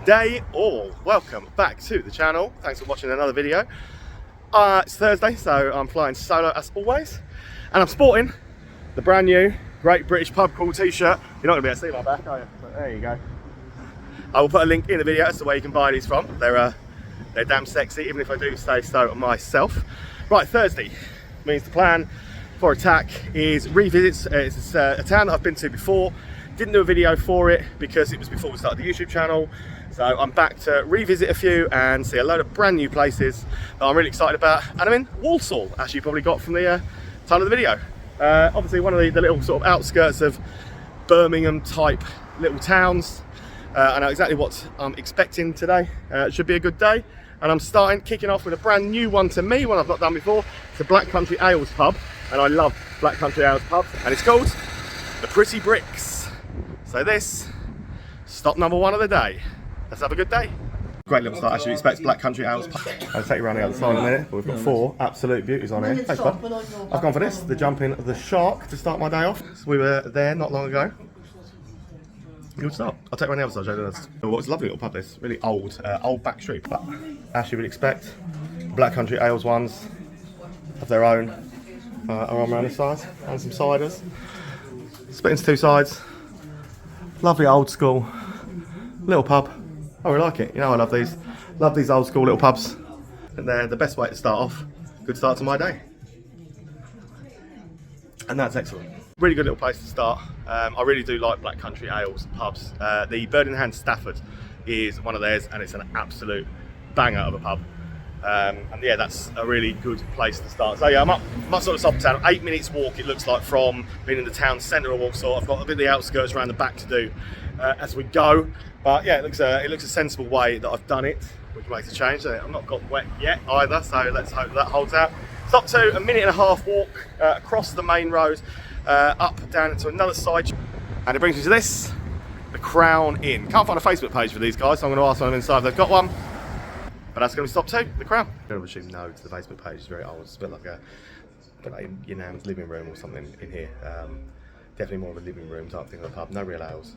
day all. Welcome back to the channel. Thanks for watching another video. It's Thursday, so I'm flying solo as always, and I'm sporting the brand new Great British Pub Crawl t-shirt. You're not going to be able to see my back, are you? But there you go. I will put a link in the video as to where you can buy these from. They're damn sexy, even if I do say so myself. Right, Thursday means the plan for attack is revisits. It's a town that I've been to before. Didn't do a video for it because it was before we started the YouTube channel. So I'm back to revisit a few and see a load of brand new places that I'm really excited about. And I'm in Walsall, as you probably got from the title of the video. Obviously one of the little sort of outskirts of Birmingham type little towns. I know exactly what I'm expecting today. It should be a good day. And I'm kicking off with a brand new one to me, one I've not done before. It's a Black Country Ales pub, and I love Black Country Ales pubs. And it's called the Pretty Bricks. So this, stop number one of the day. Let's have a good day. Great little start, as you expect, Black Country Ales pub. I'll take you around the other side in a minute, but we've got four absolute beauties on here. Thanks, bud. I've gone for this, the Jumping the Shark, to start my day off. So we were there not long ago. Good start. I'll take you around the other side, show you this. Oh, what's a lovely little pub this, really old back street. But as you would expect, Black Country Ales ones of their own are on around this side, and some ciders. Split into two sides. Lovely old school little pub. I really like it. You know, I love these old school little pubs, and they're the best way to start off. Good start to my day, and that's excellent. Really good little place to start. I really do like Black Country Ales pubs. The Bird in Hand Stafford is one of theirs, and it's an absolute banger of a pub. And yeah, that's a really good place to start. So yeah, I'm up sort of top of town. 8 minutes walk it looks like from being in the town centre of Walsall. I've got a bit of the outskirts around the back to do as we go. But yeah, it looks a sensible way that I've done it. We can make a change. I'm not got wet yet either, so let's hope that holds out. Stop to a minute and a half walk across the main road, up down into another side, and it brings me to this, the Crown Inn. Can't find a Facebook page for these guys, so I'm going to ask them inside if they've got one. But that's going to be stop two, the Crown. I'm going to assume no to the Facebook page. It's very old. It's a bit like your nan's living room or something in here. Definitely more of a living room type thing of the pub. No real ales.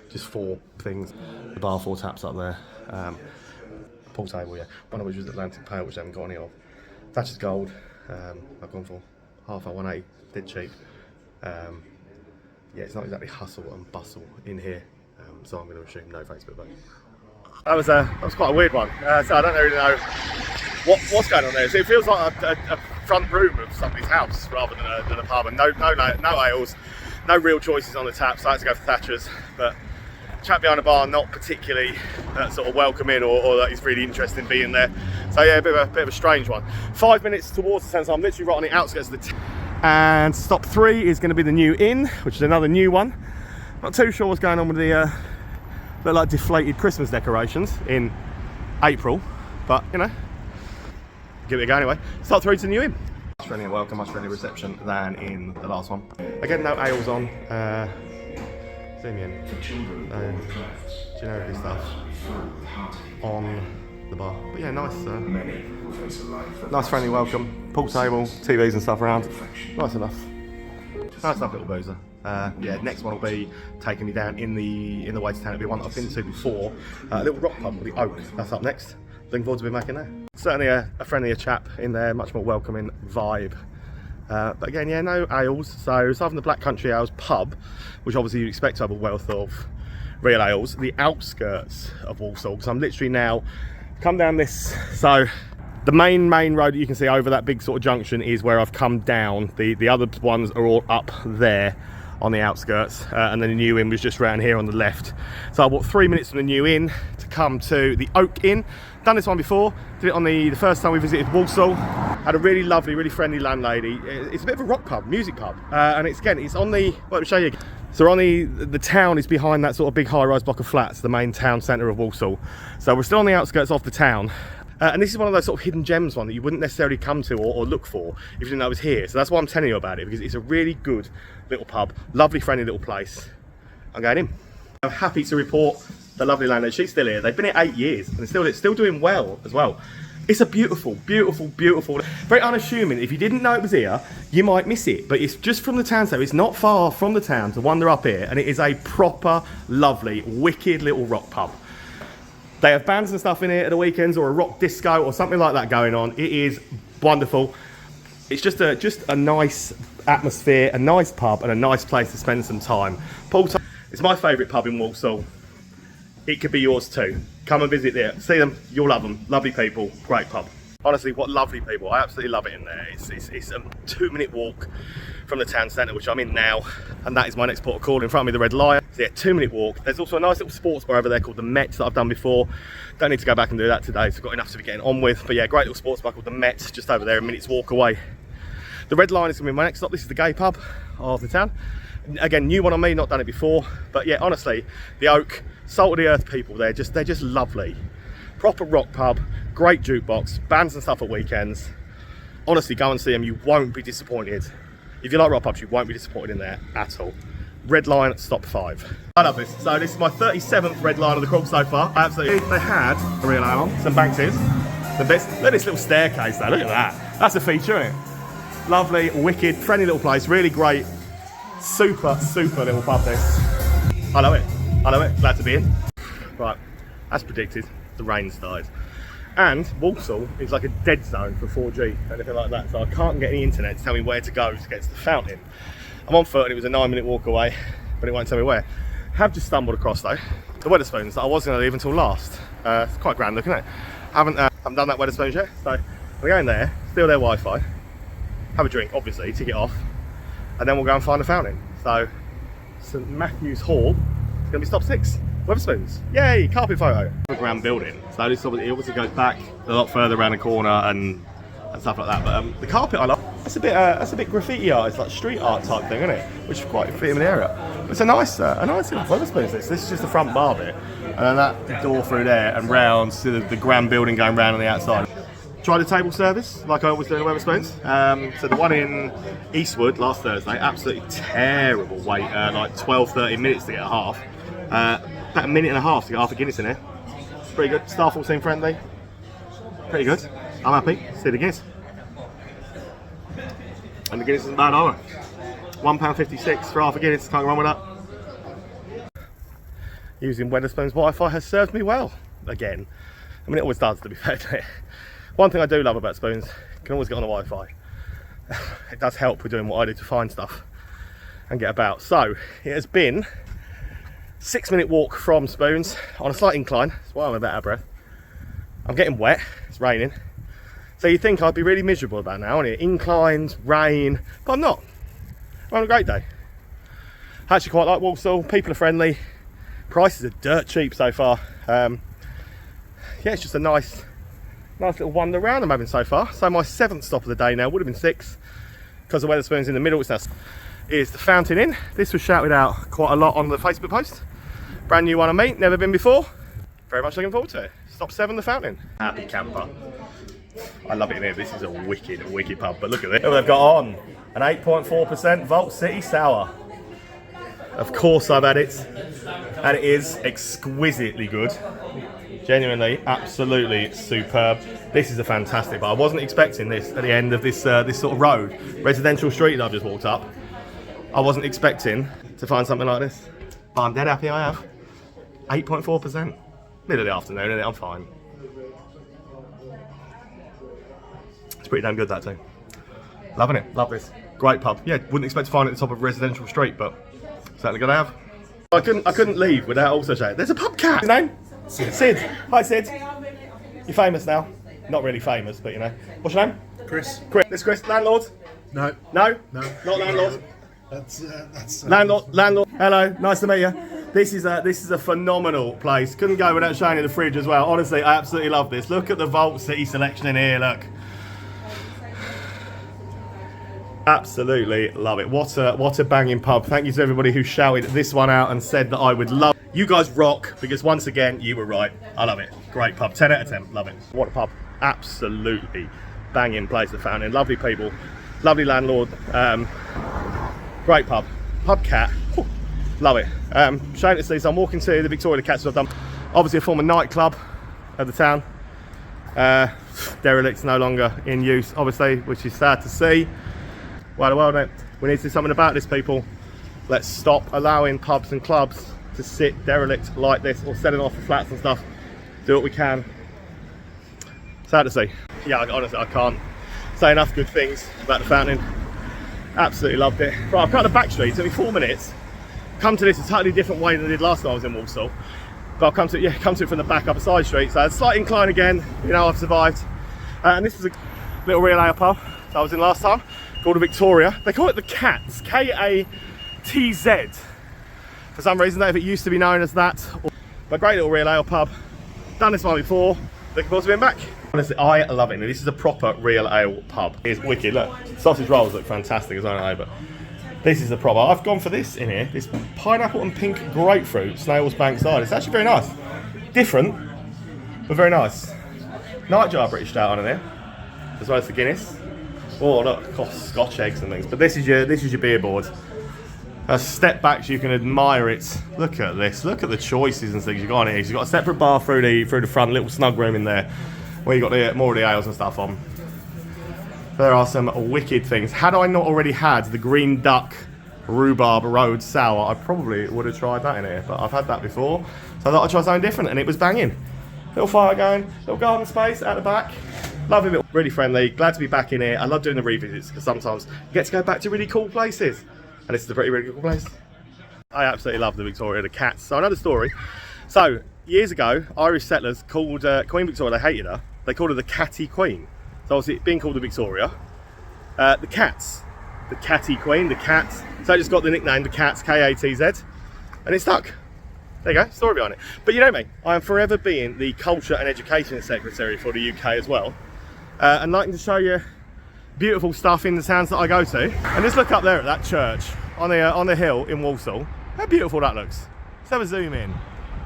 Just four things. The bar, four taps up there. Pool table, yeah. One of which was Atlantic Pale, which I haven't got any of. Thatcher's Gold. I've gone for half at 180. Dead cheap. Yeah, it's not exactly hustle and bustle in here. So I'm going to assume no Facebook page. That was quite a weird one. So I don't really know what's going on there. So it feels like a front room of somebody's house rather than a pub, and no ales, no real choices on the tap. So I had to go for Thatcher's, but chap behind the bar not particularly sort of welcoming or that he's really interested in being there. So yeah, a bit of a strange one. 5 minutes towards the centre, so I'm literally right on the outskirts of the town. And stop 3 is going to be the New Inn, which is another new one. Not too sure what's going on with the look like deflated Christmas decorations in April, but you know, give it a go anyway. Start 3 to the New Inn. Much friendlier welcome, much friendlier reception than in the last one. Again, no ales on. Zoom in. Generic stuff on the bar, but yeah, nice friendly welcome. Pool table, TVs and stuff around. Nice enough little boozer. Yeah, next one will be taking me down in the way to town. It'll be one that I've been to before. A little rock pub, the Oak. That's up next. Looking forward to being back in there. Certainly a friendlier chap in there, much more welcoming vibe. But again, yeah, no ales. So aside from the Black Country Ales pub, which obviously you'd expect to have a wealth of real ales, the outskirts of Walsall. Because I'm literally now come down this. So the main road that you can see over that big sort of junction is where I've come down. The other ones are all up there on the outskirts, and then the New Inn was just around here on the left. So I walked 3 minutes from the New Inn to come to the Oak Inn. Done this one before, did it on the first time we visited Walsall. Had a really lovely, really friendly landlady. It's a bit of a rock pub, music pub, and it's on the, let me show you again. So on the town is behind that sort of big high-rise block of flats, the main town centre of Walsall. So we're still on the outskirts of the town. And this is one of those sort of hidden gems one that you wouldn't necessarily come to or look for if you didn't know it was here. So that's why I'm telling you about it, because it's a really good little pub, lovely friendly little place. I'm going in. I'm happy to report the lovely landlady, she's still here. They've been here 8 years and it's still doing well as well. It's a beautiful, very unassuming. If you didn't know it was here, you might miss it, but it's just from the town, so it's not far from the town to wander up here, and it is a proper, lovely, wicked little rock pub. They have bands and stuff in here at the weekends, or a rock disco or something like that going on. It is wonderful. It's just a nice atmosphere, a nice pub, and a nice place to spend some time. It's my favourite pub in Walsall. It could be yours too. Come and visit there. See them, you'll love them. Lovely people, great pub. Honestly, what lovely people. I absolutely love it in there. It's a 2-minute walk from the town centre, which I'm in now, and that is my next port of call. In front of me, the Red Lion. So yeah, 2-minute walk. There's also a nice little sports bar over there called the Met that I've done before. Don't need to go back and do that today, so I've got enough to be getting on with. But yeah, great little sports bar called the Met, just over there, a minute's walk away. The Red Lion is going to be my next stop. This is the gay pub of the town. Again, new one on me, not done it before. But yeah, honestly, the Oak, salt of the earth people, they're just lovely. Proper rock pub, great jukebox, bands and stuff at weekends. Honestly, go and see them, you won't be disappointed. If you like rock pubs, you won't be disappointed in there at all. Red Lion, stop 5. I love this. So this is my 37th Red Lion of the crawl so far. Absolutely. They had a real on, some Bankses, some bits. Look at this little staircase though, look at that. That's a feature, isn't it? Lovely, wicked, friendly little place, really great. Super little pub this. I love it, glad to be in. Right, as predicted, the rain started. And Walsall is like a dead zone for 4G, anything like that, so I can't get any internet to tell me where to go to get to the fountain. I'm on foot and it was a 9-minute walk away, but it won't tell me where. Have just stumbled across though, the Wetherspoons that I wasn't going to leave until last. It's quite grand looking, isn't it? Haven't done that Wetherspoons yet, so we're going there, steal their Wi-Fi, have a drink, obviously, tick it off, and then we'll go and find a fountain. So, St Matthew's Hall is going to be stop 6. Wetherspoons. Yay, carpet photo. Grand building. So this obviously goes back a lot further around the corner and stuff like that. But the carpet I love. That's a bit graffiti art. It's like street art type thing, isn't it? Which is quite fitting in the area. But it's a nice little Wetherspoons. This is just the front bar bit, and then that door through there and round to the grand building going round on the outside. Tried the table service like I always do in Wetherspoons. So the one in Eastwood last Thursday, absolutely terrible wait. Like 12-13 minutes to get a half. About a minute and a half to get half a Guinness in here. Pretty good. Staff all seem friendly. Pretty good. I'm happy. See the Guinness. And the Guinness isn't bad either. £1.56 for half a Guinness. Can't go wrong with that. Using Wetherspoons Wi-Fi has served me well. Again. I mean, it always does, to be fair to it. One thing I do love about Spoons, you can always get on the Wi-Fi. It does help with doing what I do to find stuff and get about. So, it has been 6-minute walk from Spoons on a slight incline. That's why I'm a bit out of breath. I'm getting wet, it's raining. So you think I'd be really miserable about now, wouldn't you? Inclines, rain, but I'm not. I'm having a great day. I actually quite like Walsall, people are friendly. Prices are dirt cheap so far. Yeah, it's just a nice little wander around I'm having so far. So my 7th stop of the day now, would have been 6, because the Wetherspoons in the middle. It's now is the Fountain Inn. This was shouted out quite a lot on the Facebook post. Brand new one on me, never been before. Very much looking forward to it. Stop 7, the Fountain. Happy camper. I love it in here. This is a wicked pub. But look at this. Look what they've got on. An 8.4% Vault City Sour. Of course I've had it. And it is exquisitely good. Genuinely, absolutely superb. This is a fantastic bar. I wasn't expecting this at the end of this this sort of road. Residential street that I've just walked up. I wasn't expecting to find something like this. But I'm dead happy I have. 8.4%. Middle of the afternoon, isn't it? I'm fine. It's pretty damn good, that too. Loving it. Love this. Great pub. Yeah, wouldn't expect to find it at the top of a residential street, but certainly gonna have. I couldn't leave without also saying, there's a pub cat! His name? Sid. Hi, Sid. You're famous now. Not really famous, but you know. What's your name? Chris. This Chris. Landlord? No. No? No. Not landlord? That's Landlord. Hello, nice to meet you. This is a phenomenal place. Couldn't go without showing you the fridge as well. Honestly, I absolutely love this. Look at the Vault City selection in here, look. Absolutely love it. What a banging pub. Thank you to everybody who shouted this one out and said that I would love. You guys rock, because once again, you were right. I love it. Great pub. 10 out of 10. Love it. What a pub. Absolutely banging place, the Fountain. Lovely people. Lovely landlord. Great pub. Pub cat. Whew. Love it. Shame to see. So I'm walking to the Victoria Cats I've done. Obviously a former nightclub of the town. Derelict's no longer in use, obviously, which is sad to see. Well, we need to do something about this, people. Let's stop allowing pubs and clubs to sit derelict like this, or selling off the flats and stuff. do what we can. Sad to see. Yeah, honestly, I can't say enough good things about the fountain. Absolutely loved it. Right, I've cut the back street, it took me 4 minutes. Come to this a totally different way than I did last time I was in Walsall. But I'll come to it from the back up a side street. So a slight incline again, you know, I've survived. And this is a little real ale pub that I was in last time, called the Victoria. They call it the Cats, K-A-T-Z. For some reason, it used to be known as that. But great little real ale pub. Done this one before, looking forward to being back. Honestly, I love it. This is a proper real ale pub. It's wicked, look. Sausage rolls look fantastic as well, I know, but this is the proper. I've gone for this in here. This pineapple and pink grapefruit, Snails Bank cider. It's actually very nice. Different, but very nice. Nightjar British stout on in there, as well as the Guinness. Oh look, Scotch eggs and things. But this is your beer board. A step back so you can admire it. Look at this. Look at the choices and things you've got on here. You've got a separate bar through the front, little snug room in there, where you've got more of the ales and stuff on. There are some wicked things. Had I not already had the Green Duck Rhubarb Road Sour, I probably would have tried that in here. But I've had that before, so I thought I'd try something different, and it was banging. Little fire going, little garden space out the back. Lovely little, really friendly. Glad to be back in here. I love doing the revisits because sometimes you get to go back to really cool places. And this is a really cool place. I absolutely love the Victoria, the Cats. So another story. So years ago, Irish settlers called Queen Victoria, they hated her. They called her the Catty Queen. So obviously being called the Victoria, the Cats, the Catty Queen, the Cats. So it just got the nickname, the Cats, K-A-T-Z, and it stuck. There you go, story behind it. But you know me, I am forever being the Culture and Education Secretary for the UK as well. And liking to show you beautiful stuff in the towns that I go to. And just look up there at that church on the hill in Walsall. How beautiful that looks. Let's have a zoom in.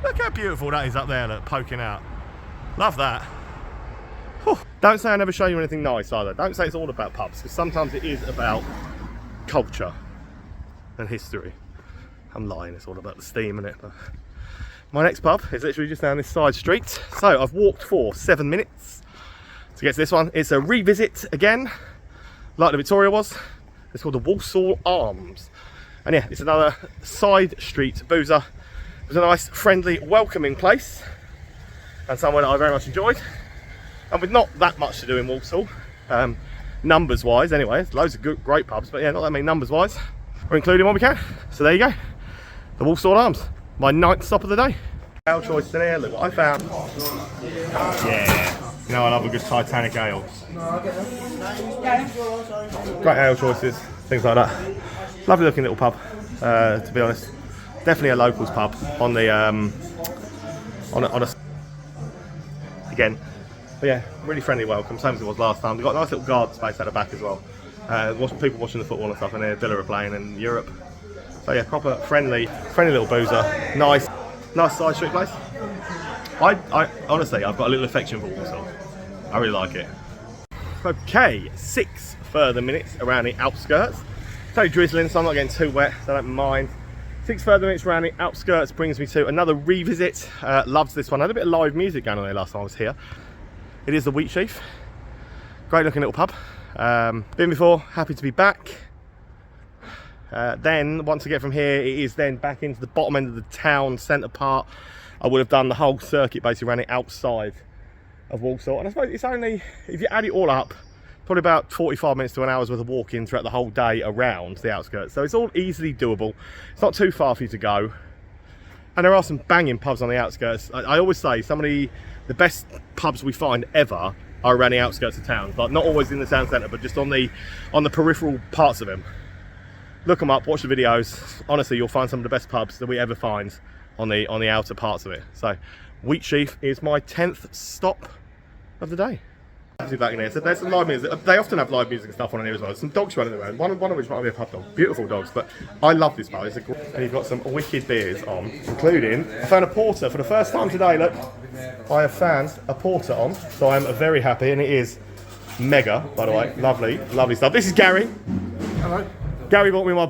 Look how beautiful that is up there, look, poking out. Love that. Whew. Don't say I never show you anything nice either. Don't say it's all about pubs, because sometimes it is about culture and history. I'm lying, it's all about the steam in it. But my next pub is literally just down this side street. So I've walked for 7 minutes to get to this one. It's a revisit again, like the Victoria was. It's called the Walsall Arms. And yeah, it's another side street boozer. It was a nice, friendly, welcoming place. And somewhere that I very much enjoyed. And with not that much to do in Walsall, numbers wise anyway. There's loads of good, great pubs, but yeah, not that many numbers wise. We're including what we can. So there you go. The Walsall Arms. My 9th stop of the day. Ale choice in here, look what I found. Yeah. You know I love a good Titanic ale. Great ale choices, things like that. Lovely looking little pub, to be honest. Definitely a locals pub on the on a again. But yeah, really friendly welcome, same as it was last time. We've got a nice little garden space at the back as well. People watching the football and stuff in here. Villa are playing in Europe. So yeah, proper friendly little boozer. Nice side street place. I honestly, I've got a little affection for Walsall. I really like it. Okay, 6 further minutes around the outskirts. It's only drizzling, so I'm not getting too wet, so I don't mind. 6 further minutes around the outskirts brings me to another revisit. Loved this one. I had a bit of live music going on there last time I was here. It is the Wheat Sheaf. Great looking little pub. Been before, happy to be back. Then, once I get from here, it is then back into the bottom end of the town centre part. I would have done the whole circuit basically around the outside of Walsall. And I suppose it's only, if you add it all up, probably about 45 minutes to an hour's worth of walking throughout the whole day around the outskirts. So it's all easily doable. It's not too far for you to go. And there are some banging pubs on the outskirts. I always say some of the best pubs we find ever are around the outskirts of towns. Like not always in the town centre, but just on the peripheral parts of them. Look them up, watch the videos. Honestly, you'll find some of the best pubs that we ever find on the outer parts of it. So Wheat Sheaf is my 10th stop of the day. Back in here. So there's some live music. They often have live music and stuff on here as well. Some dogs running around. One of which might be a pub dog. Beautiful dogs, but I love this pub. And you've got some wicked beers on, including I found a porter for the first time today. Look, I have found a porter on, so I'm very happy, and it is mega, by the way. Lovely stuff. This is Gary. Hello. Gary bought me my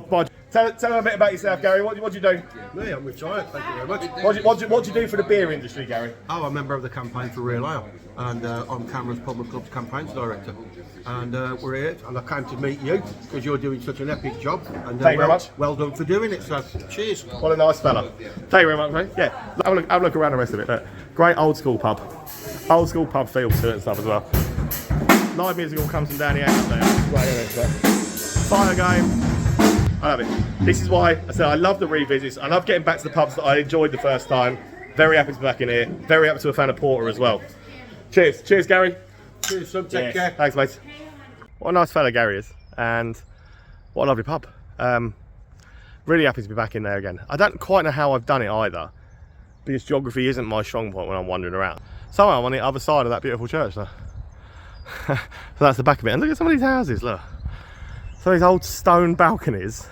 tell them a bit about yourself, Gary. What do you do? Me, I'm retired, thank you very much. What do you do for the beer industry, Gary? Oh, I'm a member of the campaign for Real Ale, and I'm Cameron's Public Club's campaigns director. And we're here, and I came to meet you because you're doing such an epic job. And thank you very much. Well done for doing it. So, cheers. What a nice fella. Thank you very much, mate. Yeah, have a look around the rest of it. Look. Great old school pub feel to it and stuff as well. Live music all comes from down here. Right, fire game. I love it. This is why I said I love the revisits. I love getting back to the pubs that I enjoyed the first time. Very happy to be back in here. Very happy to a fan of Porter as well. Cheers. Cheers, Gary. Cheers, son. Take care. Thanks, mate. What a nice fella Gary is. And what a lovely pub. Really happy to be back in there again. I don't quite know how I've done it either, because geography isn't my strong point when I'm wandering around. Somehow I'm on the other side of that beautiful church though. So that's the back of it. And look at some of these houses, look. Some of these old stone balconies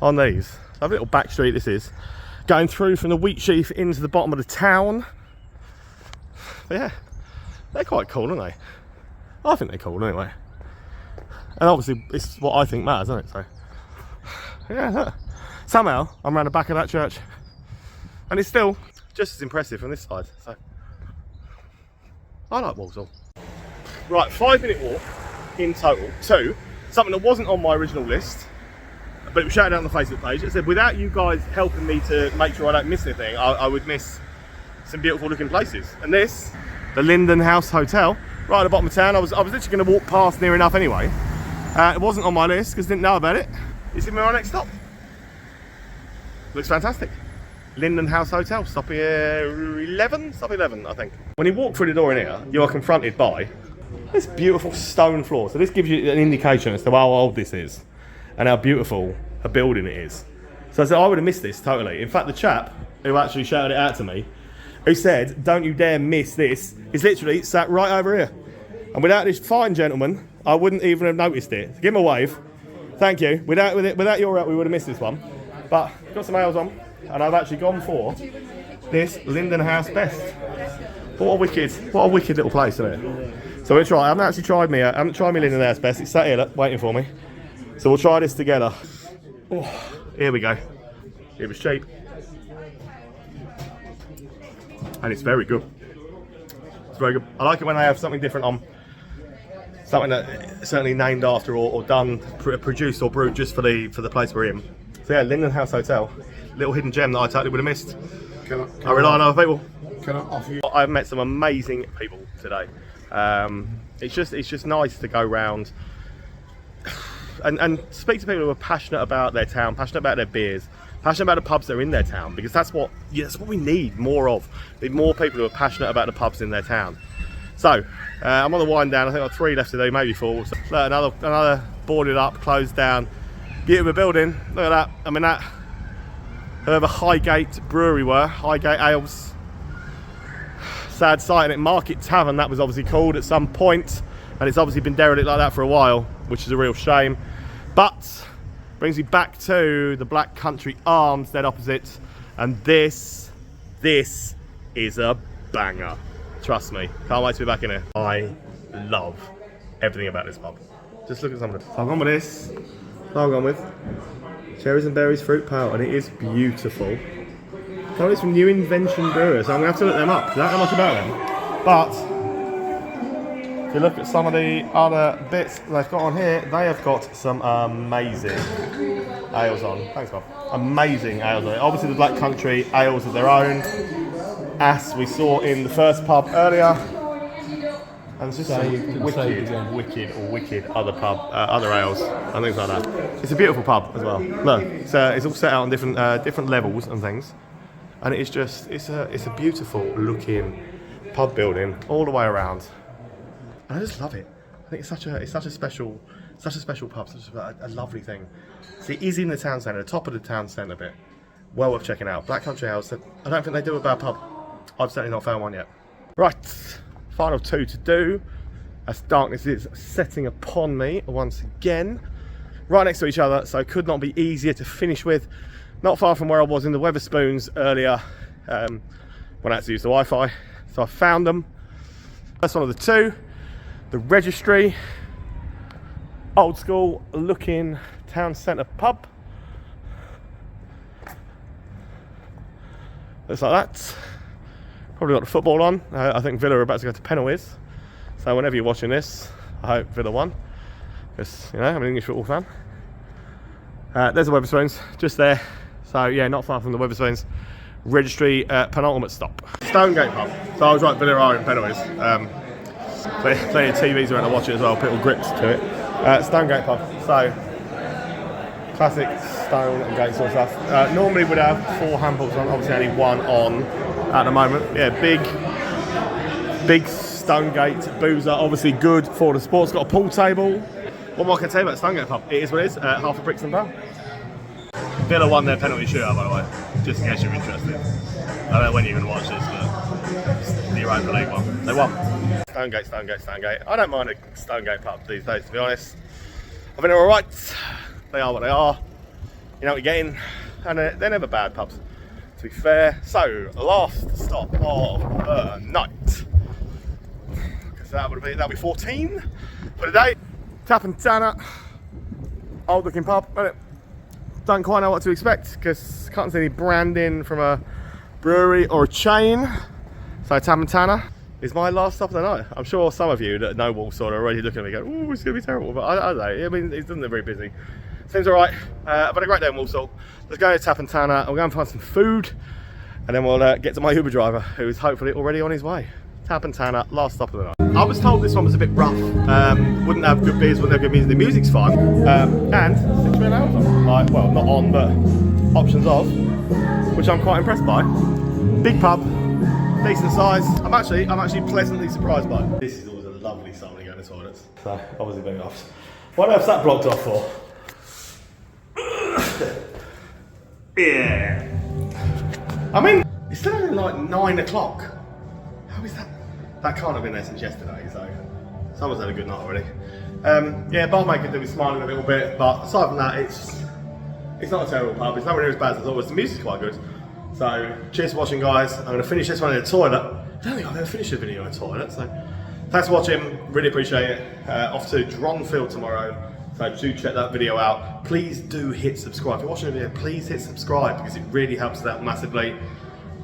on these. Lovely little back street this is. Going through from the wheat sheaf into the bottom of the town. But yeah, they're quite cool, aren't they? I think they're cool anyway. And obviously it's what I think matters, isn't it? So yeah, look. Somehow I'm around the back of that church and it's still just as impressive from this side. So I like Walsall. Right, 5-minute walk in total to something that wasn't on my original list, but it was shouted out on the Facebook page. It said, without you guys helping me to make sure I don't miss anything, I would miss some beautiful looking places. And this, the Linden House Hotel, right at the bottom of town. I was literally going to walk past near enough anyway. It wasn't on my list because I didn't know about it. It's in my next stop. Looks fantastic. Linden House Hotel, stop here 11, I think. When you walk through the door in here, you are confronted by this beautiful stone floor. So this gives you an indication as to how old this is and how beautiful a building it is. So I said, I would have missed this totally. In fact, the chap who actually shouted it out to me, who said, don't you dare miss this, is literally sat right over here. And without this fine gentleman, I wouldn't even have noticed it. Give him a wave. Thank you. Without your help, we would have missed this one. But got some ales on, and I've actually gone for this Linden House Best. What a wicked little place, isn't it? So we'll try. I haven't tried me Linden House Best. It's sat here, look, waiting for me. So we'll try this together. Oh, here we go. It was cheap, and it's very good. It's very good. I like it when they have something different on. Something that certainly named after or done, produced or brewed just for the place we're in. So yeah, Linden House Hotel, little hidden gem that I totally would have missed. I rely on other people. Can I offer you? I've met some amazing people today. It's just nice to go round and speak to people who are passionate about their town, passionate about their beers, passionate about the pubs that are in their town, because that's what we need more of. We need more people who are passionate about the pubs in their town. So I'm on the wind down. I think I've got 3 left to do, maybe 4. So another boarded up, closed down, beautiful building. Look at that. I mean, that whoever Highgate Brewery were, Highgate Ales. Sad sight. And at Market Tavern, that was obviously called at some point, and it's obviously been derelict like that for a while, which is a real shame. But brings me back to the Black Country Arms, dead opposite, and this is a banger. Trust me, can't wait to be back in here. I love everything about this pub. Just look at some of it. So I've gone with this. What I've gone with cherries and berries fruit pale, and it is beautiful. So it's from New Invention Brewers, so I'm going to have to look them up, because I don't know much about them. But if you look at some of the other bits they've got on here, they have got some amazing ales on. Thanks, Bob. Amazing ales on it. Obviously the Black Country ales of their own, as we saw in the first pub earlier. And it's just wicked other ales and things like that. It's a beautiful pub as well. Look, it's all set out on different levels and things. And it's a beautiful looking pub building all the way around. And I just love it. I think it's such a special pub, such a lovely thing. See, it is in the town centre, the top of the town centre bit. Well worth checking out. Black Country House. I don't think they do a bad pub. I've certainly not found one yet. Right, final 2 to do, as darkness is setting upon me once again. Right next to each other, so could not be easier to finish with. Not far from where I was in the Wetherspoons earlier, when I had to use the Wi-Fi. So I found them. First one of the 2, the Registry. old school looking town centre pub. Looks like that. Probably got the football on. I think Villa are about to go to penalties. So whenever you're watching this, I hope Villa won. Because, you know, I'm an English football fan. There's the Wetherspoons, just there. So yeah, not far from the Wetherspoons. Registry penultimate stop. Stonegate pub. So I was right, Villa are in penalties. Plenty of TVs around to watch it as well, people grips to it. Stonegate pub. So classic stone and gate sort of stuff. Normally we'd have 4 handballs on, obviously only 1 on at the moment. Yeah, big Stonegate boozer, obviously good for the sports. Got a pool table. What more can I tell you about Stonegate pub? It is what it is, half a Brixton bar. Villa won their penalty shootout, by the way, just in case you're interested. I don't know when you're going to watch this, but the Europa League one. They won. Stonegate. I don't mind a Stonegate pub these days, to be honest. I think they're alright. They are what they are. You know what you're getting. And they're never bad pubs, to be fair. So, last stop of the night. Because that'll be 14 for the day. Tap and Tanner. Old looking pub. Don't quite know what to expect because can't see any branding from a brewery or a chain. So Tap and Tanner is my last stop of the night. I'm sure some of you that know Walsall are already looking at me going, "Oh, it's going to be terrible," but I don't know. I mean, it doesn't look very busy. Seems alright. I've had a great day in Walsall. Let's go to Tap and Tanner. I'll go and find some food, and then we'll get to my Uber driver, who's hopefully already on his way. Tap and Tanner, last stop of the night. I was told this one was a bit rough. Wouldn't have good beers, wouldn't have good music. The music's fine, and 6 real hours on. Like, well, not on, but options of, which I'm quite impressed by. Big pub, decent size. I'm actually pleasantly surprised by it. This is always a lovely song to go to toilets. So obviously being off. What else that blocked off for? Yeah. I mean, it's still only like 9 o'clock. How is that? That can't have been there since yesterday, so someone's had a good night already. Yeah, barmaid could do with smiling a little bit, but aside from that, it's not a terrible pub. It's nowhere near as bad as I thought. The music's quite good. So, cheers for watching, guys. I'm going to finish this one in the toilet. I don't think I've ever finished a video in a toilet, so thanks for watching. Really appreciate it. Off to Dronfield tomorrow, so do check that video out. Please do hit subscribe. If you're watching the video, please hit subscribe because it really helps us out massively.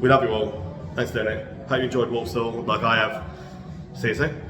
We love you all. Thanks for doing it. Hope you enjoyed Walsall like I have. See you soon.